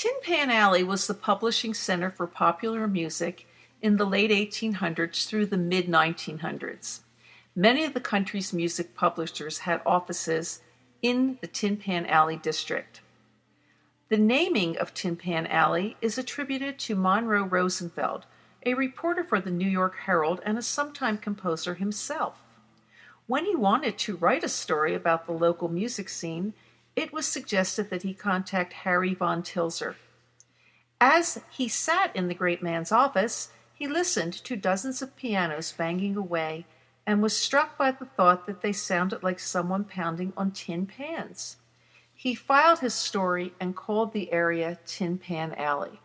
Tin Pan Alley was the publishing center for popular music in the late 1800s through the mid-1900s. Many of the country's music publishers had offices in the Tin Pan Alley district. The naming of Tin Pan Alley is attributed to Monroe Rosenfeld, a reporter for the New York Herald and a sometime composer himself. When he wanted to write a story about the local music scene, it was suggested that he contact Harry von Tilzer. As he sat in the great man's office, he listened to dozens of pianos banging away and was struck by the thought that they sounded like someone pounding on tin pans. He filed his story and called the area Tin Pan Alley.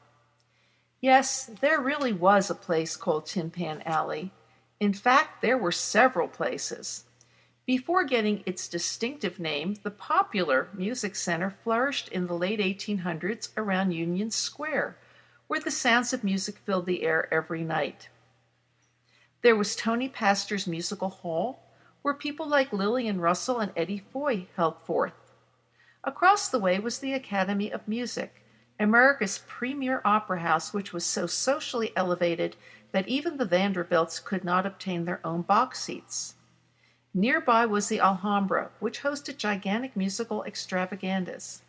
Yes, there really was a place called Tin Pan Alley. In fact, there were several places. Before getting its distinctive name, the popular music center flourished in the late 1800s around Union Square, where the sounds of music filled the air every night. There was Tony Pastor's Musical Hall, where people like Lillian Russell and Eddie Foy held forth. Across the way was the Academy of Music, America's premier opera house, which was so socially elevated that even the Vanderbilts could not obtain their own box seats. Nearby was the Alhambra, which hosted gigantic musical extravaganzas.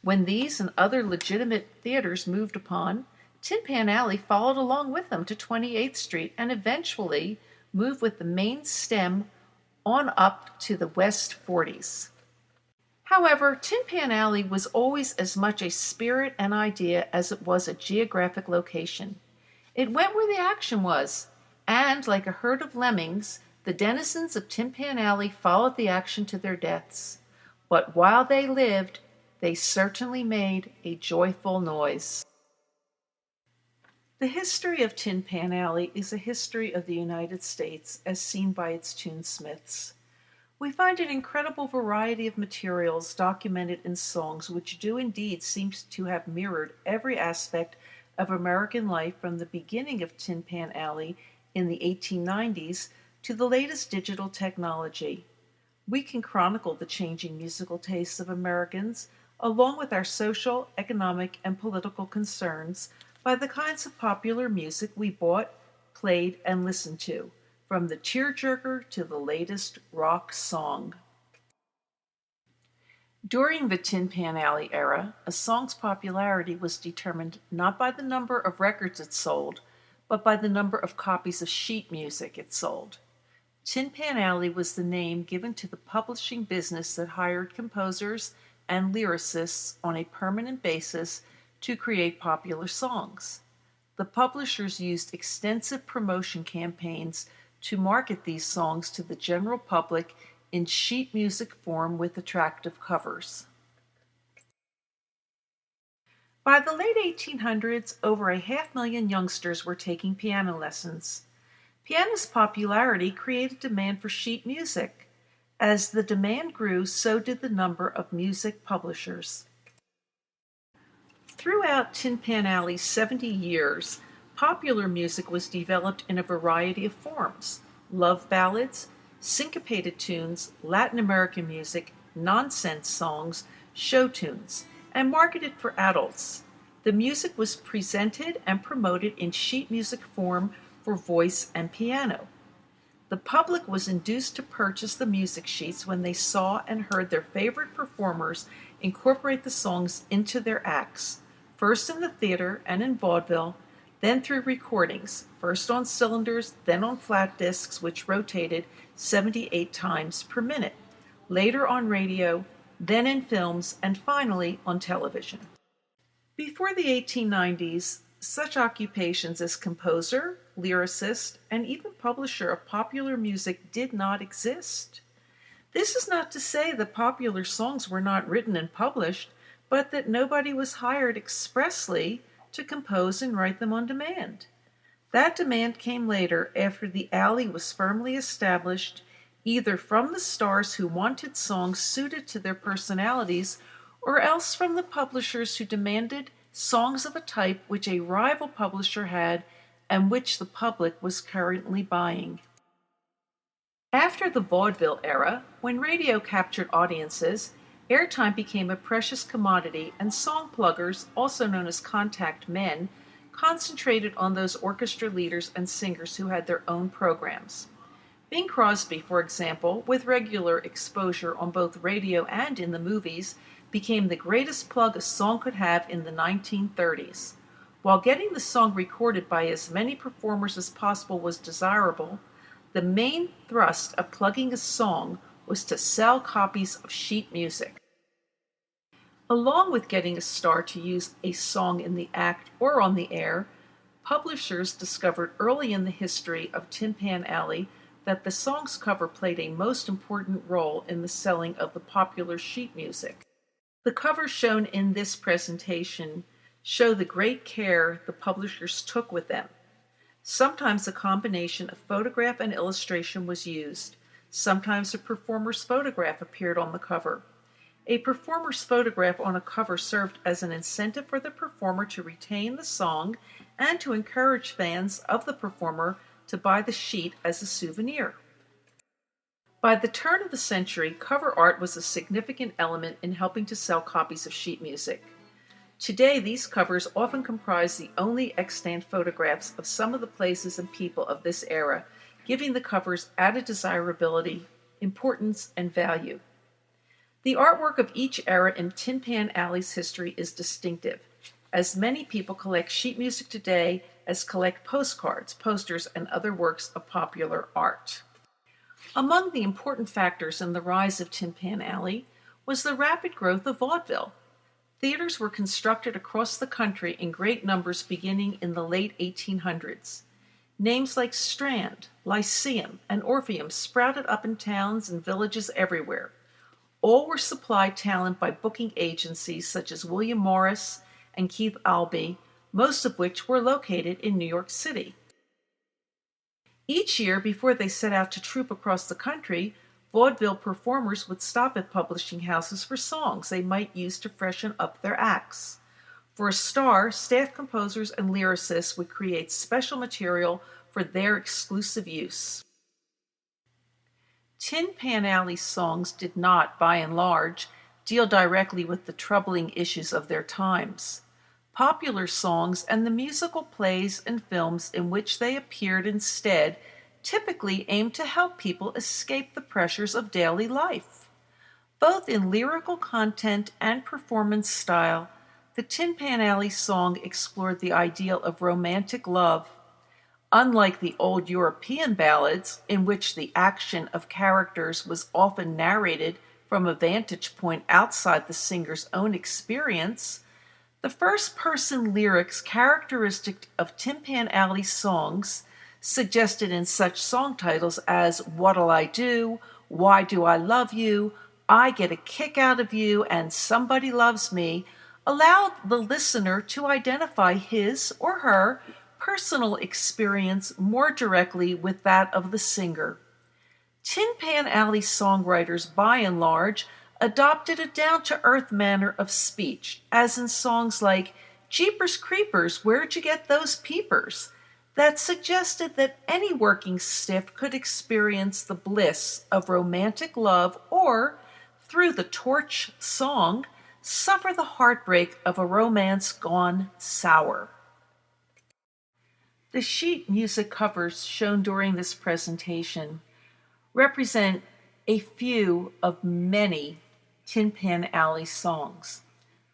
When these and other legitimate theaters moved upon, Tin Pan Alley followed along with them to 28th Street and eventually moved with the main stem on up to the West 40s. However, Tin Pan Alley was always as much a spirit and idea as it was a geographic location. It went where the action was, and like a herd of lemmings, the denizens of Tin Pan Alley followed the action to their deaths. But while they lived, they certainly made a joyful noise. The history of Tin Pan Alley is a history of the United States as seen by its tunesmiths. We find an incredible variety of materials documented in songs which do indeed seem to have mirrored every aspect of American life from the beginning of Tin Pan Alley in the 1890s to the latest digital technology. We can chronicle the changing musical tastes of Americans, along with our social, economic, and political concerns, by the kinds of popular music we bought, played, and listened to, from the tearjerker to the latest rock song. During the Tin Pan Alley era, a song's popularity was determined not by the number of records it sold, but by the number of copies of sheet music it sold. Tin Pan Alley was the name given to the publishing business that hired composers and lyricists on a permanent basis to create popular songs. The publishers used extensive promotion campaigns to market these songs to the general public in sheet music form with attractive covers. By the late 1800s, over 500,000 youngsters were taking piano lessons. Piano's popularity created demand for sheet music. As the demand grew, so did the number of music publishers. Throughout Tin Pan Alley's 70 years, popular music was developed in a variety of forms: love ballads, syncopated tunes, Latin American music, nonsense songs, show tunes, and marketed for adults. The music was presented and promoted in sheet music form for voice and piano. The public was induced to purchase the music sheets when they saw and heard their favorite performers incorporate the songs into their acts, first in the theater and in vaudeville, then through recordings, first on cylinders, then on flat discs, which rotated 78 times per minute, later on radio, then in films, and finally on television. Before the 1890s, such occupations as composer, lyricist, and even publisher of popular music did not exist. This is not to say that popular songs were not written and published, but that nobody was hired expressly to compose and write them on demand. That demand came later, after the alley was firmly established, either from the stars who wanted songs suited to their personalities, or else from the publishers who demanded songs of a type which a rival publisher had and which the public was currently buying. After the vaudeville era, when radio captured audiences, Airtime became a precious commodity, and song pluggers, also known as contact men, concentrated on those orchestra leaders and singers who had their own programs. Bing Crosby, for example, with regular exposure on both radio and in the movies, became the greatest plug a song could have in the 1930s. While getting the song recorded by as many performers as possible was desirable, the main thrust of plugging a song was to sell copies of sheet music. Along with getting a star to use a song in the act or on the air, publishers discovered early in the history of Tin Pan Alley that the song's cover played a most important role in the selling of the popular sheet music. The covers shown in this presentation show the great care the publishers took with them. Sometimes a combination of photograph and illustration was used. Sometimes a performer's photograph appeared on the cover. A performer's photograph on a cover served as an incentive for the performer to retain the song and to encourage fans of the performer to buy the sheet as a souvenir. By the turn of the century, cover art was a significant element in helping to sell copies of sheet music. Today, these covers often comprise the only extant photographs of some of the places and people of this era, giving the covers added desirability, importance, and value. The artwork of each era in Tin Pan Alley's history is distinctive, as many people collect sheet music today as collect postcards, posters, and other works of popular art. Among the important factors in the rise of Tin Pan Alley was the rapid growth of vaudeville. Theaters were constructed across the country in great numbers beginning in the late 1800s. Names like Strand, Lyceum, and Orpheum sprouted up in towns and villages everywhere. All were supplied talent by booking agencies such as William Morris and Keith Albee, most of which were located in New York City. Each year, before they set out to troupe across the country, vaudeville performers would stop at publishing houses for songs they might use to freshen up their acts. For a star, staff composers and lyricists would create special material for their exclusive use. Tin Pan Alley songs did not, by and large, deal directly with the troubling issues of their times. Popular songs and the musical plays and films in which they appeared instead typically aimed to help people escape the pressures of daily life. Both in lyrical content and performance style, the Tin Pan Alley song explored the ideal of romantic love. Unlike the old European ballads, in which the action of characters was often narrated from a vantage point outside the singer's own experience, the first-person lyrics characteristic of Tin Pan Alley songs, suggested in such song titles as What'll I Do, Why Do I Love You, I Get a Kick Out of You, and Somebody Loves Me, allowed the listener to identify his or her personal experience more directly with that of the singer. Tin Pan Alley songwriters, by and large, adopted a down-to-earth manner of speech, as in songs like Jeepers Creepers, Where'd You Get Those Peepers?, that suggested that any working stiff could experience the bliss of romantic love or, through the torch song, suffer the heartbreak of a romance gone sour. The sheet music covers shown during this presentation represent a few of many Tin Pan Alley songs.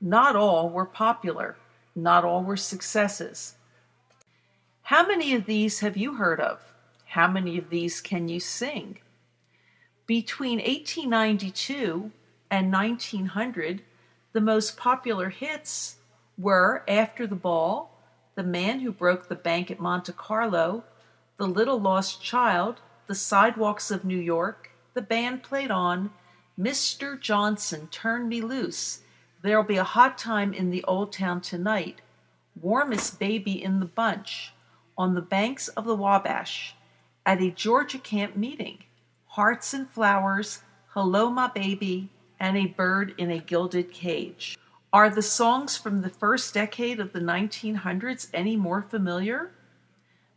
Not all were popular. Not all were successes. How many of these have you heard of? How many of these can you sing? Between 1892 and 1900, the most popular hits were After the Ball, The Man Who Broke the Bank at Monte Carlo, The Little Lost Child, The Sidewalks of New York, The Band Played On, Mr. Johnson, Turn Me Loose, There'll Be a Hot Time in the Old Town Tonight, Warmest Baby in the Bunch, On the Banks of the Wabash, At a Georgia Camp Meeting, Hearts and Flowers, Hello My Baby, and A Bird in a Gilded Cage. Are the songs from the first decade of the 1900s any more familiar?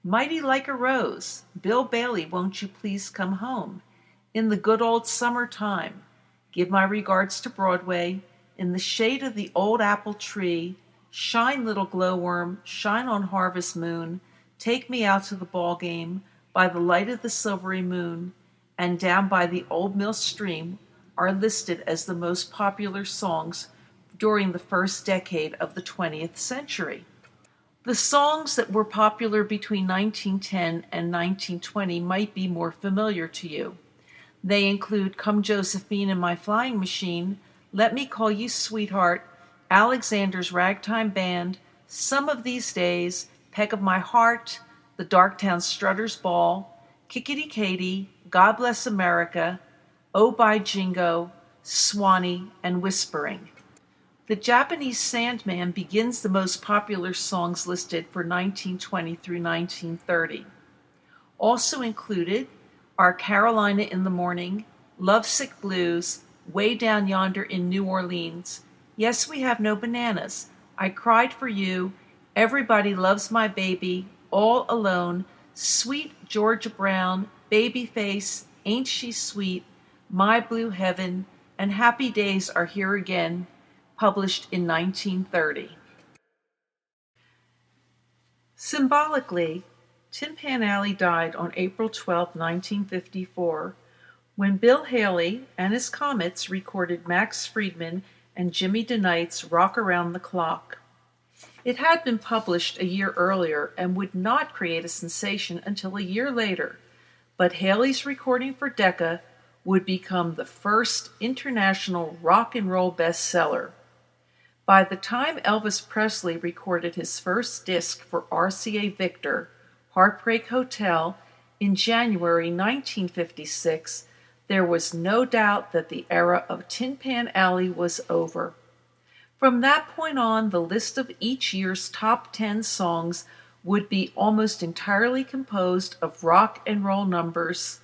Mighty Like a Rose, Bill Bailey, Won't You Please Come Home, In the Good Old Summertime, Give my regards to Broadway. In the shade of the old apple tree, shine, little glowworm, shine on harvest moon. Take me out to the ball game by the light of the silvery moon, and Down by the Old Mill Stream are listed as the most popular songs during the first decade of the 20th century. The songs that were popular between 1910 and 1920 might be more familiar to you. They include Come Josephine in My Flying Machine, Let Me Call You Sweetheart, Alexander's Ragtime Band, Some of These Days, Peg of My Heart, The Darktown Strutters Ball, Kickity Katy, God Bless America, Oh By Jingo, Swanee, and Whispering. The Japanese Sandman begins the most popular songs listed for 1920 through 1930. Also included are Carolina in the Morning, Lovesick Blues, Way Down Yonder in New Orleans, Yes We Have No Bananas, I Cried for You, Everybody Loves My Baby, All Alone, Sweet Georgia Brown, Babyface, Ain't She Sweet, My Blue Heaven, and Happy Days Are Here Again, published in 1930. Symbolically, Tin Pan Alley died on April 12, 1954, when Bill Haley and his Comets recorded Max Friedman and Jimmy DeKnight's Rock Around the Clock. It had been published a year earlier and would not create a sensation until a year later, but Haley's recording for Decca would become the first international rock and roll bestseller. By the time Elvis Presley recorded his first disc for RCA Victor, Heartbreak Hotel, in January 1956, there was no doubt that the era of Tin Pan Alley was over. From that point on, the list of each year's top 10 songs would be almost entirely composed of rock and roll numbers,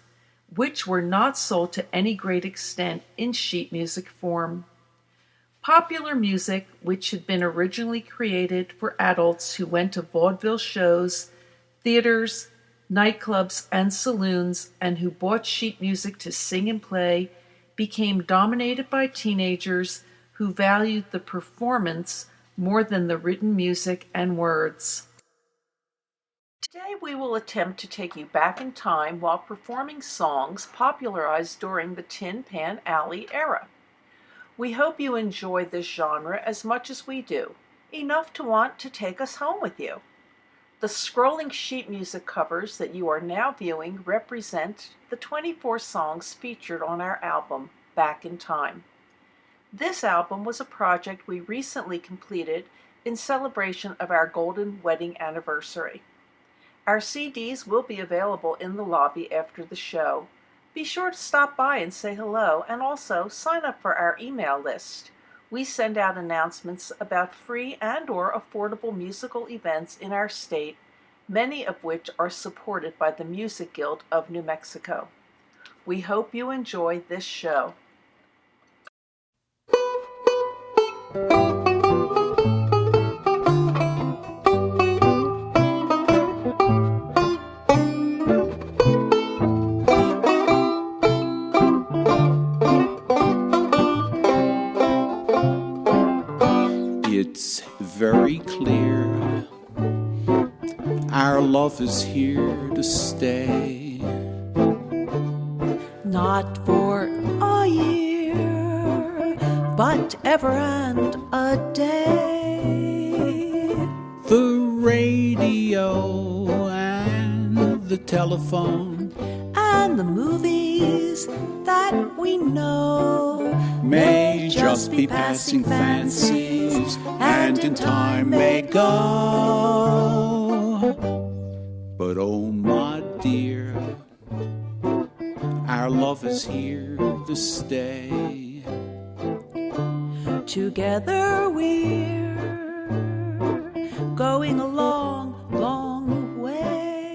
which were not sold to any great extent in sheet music form. Popular music, which had been originally created for adults who went to vaudeville shows, theaters, nightclubs, and saloons, and who bought sheet music to sing and play, became dominated by teenagers who valued the performance more than the written music and words. Today we will attempt to take you back in time while performing songs popularized during the Tin Pan Alley era. We hope you enjoy this genre as much as we do, enough to want to take us home with you. The scrolling sheet music covers that you are now viewing represent the 24 songs featured on our album, Back in Time. This album was a project we recently completed in celebration of our golden wedding anniversary. Our CDs will be available in the lobby after the show. Be sure to stop by and say hello, and also sign up for our email list. We send out announcements about free and/or affordable musical events in our state, many of which are supported by the Music Guild of New Mexico. We hope you enjoy this show. It's very clear our love is here to stay. Not for a year, but ever and a day. The radio and the telephone And the movies that we know may just be passing fancies, and in time may go. But oh my dear, our love is here to stay. Together we're going a long, long way.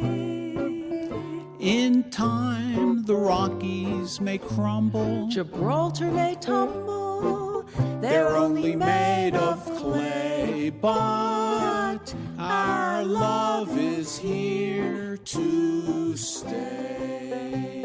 In time the Rockies may crumble, Gibraltar may tumble, they're only made of clay, but our love is here to stay.